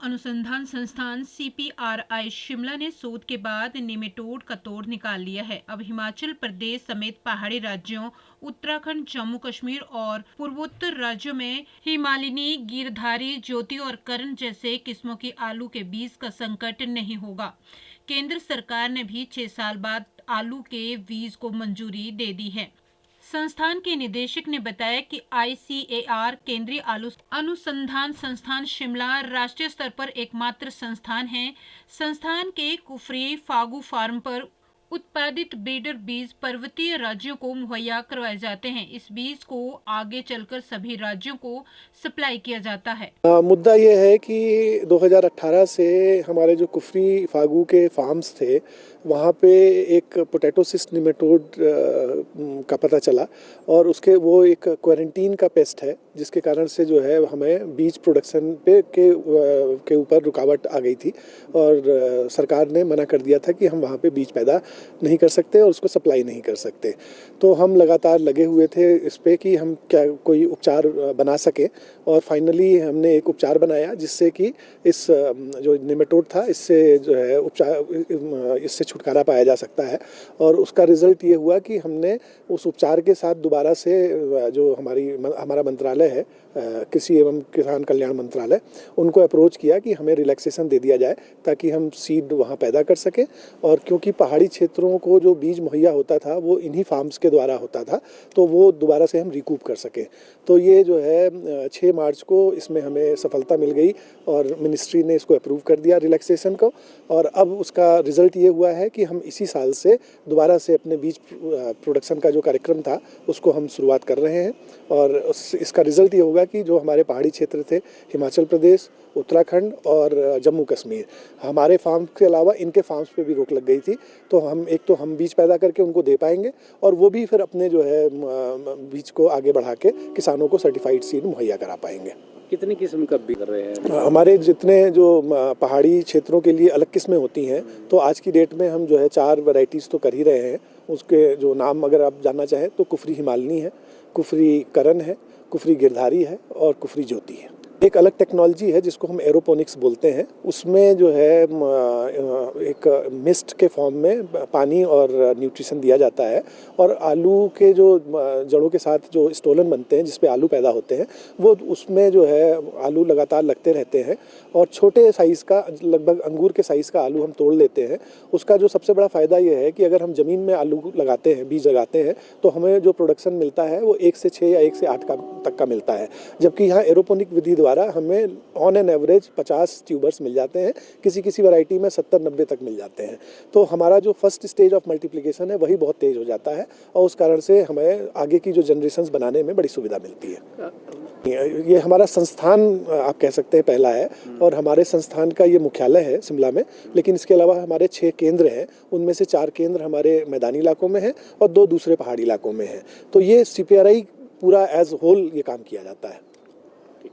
अनुसंधान संस्थान CPRI शिमला ने शोध के बाद नेमेटोड का तोड़ निकाल लिया है। अब हिमाचल प्रदेश समेत पहाड़ी राज्यों, उत्तराखंड, जम्मू कश्मीर और पूर्वोत्तर राज्यों में हिमालिनी, गिरधारी, ज्योति और करण जैसे किस्मों की आलू के बीज का संकट नहीं होगा। केंद्र सरकार ने भी 6 साल बाद आलू के बीज को मंजूरी दे दी है। संस्थान के निदेशक ने बताया कि ICAR केंद्रीय आलू अनुसंधान संस्थान शिमला राष्ट्रीय स्तर पर एकमात्र संस्थान है। संस्थान के कुफरी फागू फार्म पर उत्पादित ब्रीडर बीज पर्वतीय राज्यों को मुहैया करवाए जाते हैं। इस बीज को आगे चलकर सभी राज्यों को सप्लाई किया जाता है। मुद्दा ये है कि 2018 से हमारे जो कुफरी फागू के फार्म्स थे वहाँ पे एक पोटैटो सिस्ट निमेटोड का पता चला और वो एक क्वारंटीन का पेस्ट है जिसके कारण से जो है हमें बीज प्रोडक्शन के ऊपर रुकावट आ गई थी और सरकार ने मना कर दिया था कि हम वहाँ पे बीज पैदा नहीं कर सकते और उसको सप्लाई नहीं कर सकते। तो हम लगातार लगे हुए थे इस पे कि हम क्या कोई उपचार बना सके और फाइनली हमने एक उपचार बनाया जिससे कि इस जो निमेटोड था इससे जो है इससे छुटकारा पाया जा सकता है। और उसका रिजल्ट ये हुआ कि हमने उस उपचार के साथ दोबारा से जो हमारा मंत्रालय है कृषि एवं किसान कल्याण मंत्रालय, उनको अप्रोच किया कि हमें रिलैक्सेशन दे दिया जाए ताकि हम सीड वहाँ पैदा कर सकें। और क्योंकि पहाड़ी क्षेत्रों को जो बीज मुहैया होता था वो इन्हीं फार्म्स के द्वारा होता था तो वो दोबारा से हम रिकूप कर सकें। तो ये जो है 6 मार्च को इसमें हमें सफलता मिल गई और मिनिस्ट्री ने इसको अप्रूव कर दिया रिलैक्सेशन को। और अब उसका रिज़ल्ट ये हुआ है कि हम इसी साल से दोबारा से अपने बीज प्रोडक्शन का जो कार्यक्रम था उसको हम शुरुआत कर रहे हैं। और इसका रिज़ल्ट ये होगा कि जो हमारे पहाड़ी क्षेत्र थे हिमाचल प्रदेश, उत्तराखंड और जम्मू कश्मीर, हमारे फार्म के अलावा इनके फार्म्स पे भी रोक लग गई थी। तो हम बीज पैदा करके उनको दे पाएंगे और वो भी फिर अपने जो है बीज को आगे बढ़ा के किसानों को सर्टिफाइड सीड मुहैया करा पाएंगे। कितनी किस्म का बीज कर रहे हैं? हमारे जितने जो पहाड़ी क्षेत्रों के लिए अलग किस्में होती हैं तो आज की डेट में हम जो है 4 वैरायटीज़ तो कर ही रहे हैं। उसके जो नाम अगर आप जानना चाहें तो कुफरी हिमालिनी है, कुफरी करण है, कुफरी गिरधारी है और कुफरी ज्योति है। एक अलग टेक्नोलॉजी है जिसको हम एरोपोनिक्स बोलते हैं। उसमें जो है एक मिस्ट के फॉर्म में पानी और न्यूट्रिशन दिया जाता है और आलू के जो जड़ों के साथ जो स्टोलन बनते हैं जिस पे आलू पैदा होते हैं वो उसमें जो है आलू लगातार लगते रहते हैं और छोटे साइज़ का लगभग अंगूर के साइज़ का आलू हम तोड़ लेते हैं। उसका जो सबसे बड़ा फ़ायदा ये है कि अगर हम ज़मीन में आलू लगाते हैं, बीज लगाते हैं तो हमें जो प्रोडक्शन मिलता है वो 1 से 6 या 1 से 8 तक का मिलता है। जबकि यहाँ एरोपोनिक विधि द्वारा हमें ऑन एन एवरेज 50 ट्यूबर्स मिल जाते हैं, किसी वैरायटी में 70-90 तक मिल जाते हैं। तो हमारा जो फर्स्ट स्टेज ऑफ मल्टीप्लिकेशन है वही बहुत तेज़ हो जाता है और उस कारण से हमें आगे की जो जनरेशंस बनाने में बड़ी सुविधा मिलती है। ये हमारा संस्थान आप कह सकते हैं पहला है और हमारे संस्थान का ये मुख्यालय है शिमला में, लेकिन इसके अलावा हमारे 6 केंद्र हैं। उनमें से 4 केंद्र हमारे मैदानी इलाकों में हैं और 2 दूसरे पहाड़ी इलाकों में हैं। तो ये CPRI पूरा एज होल ये काम किया जाता है।